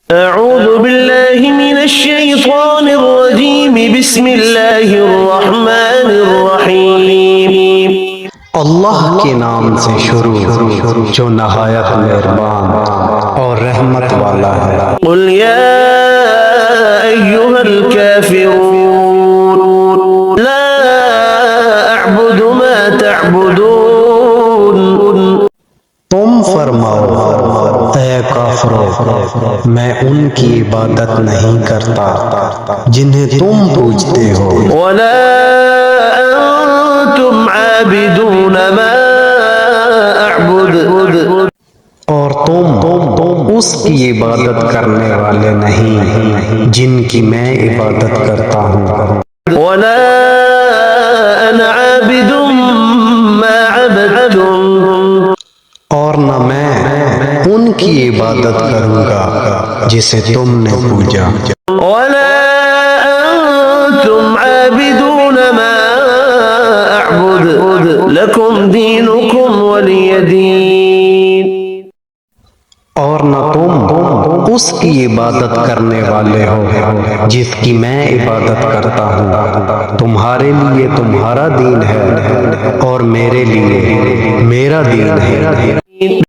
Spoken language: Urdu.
أعوذ بالله من الشيطان الرجيم بسم الله الرحمن الرحيم اللہ کے نام سے شروع جو نہایت مہربان اور رحمت والا ہے۔ قل يا أيها الكافرون لا أعبد ما تعبدون تم فرماؤ اے کافرو میں ان کی عبادت نہیں کرتا جنہیں تم پوجتے ہو، ولا أنتم عابدون ما أعبد اور تم اس کی عبادت کرنے والے نہیں جن کی میں عبادت کرتا ہوں، ولا أنا عابد ما عبدتم اور نہ میں ان کی عبادت کروں گا جسے تم نے پوجا، ولا أنتم عابدون ما أعبد لكم دينكم ولي دين اور نہ تم اس کی عبادت کرنے والے ہو جس کی میں عبادت کرتا ہوں، تمہارے لیے تمہارا دین ہے اور میرے لیے میرا دین ہے۔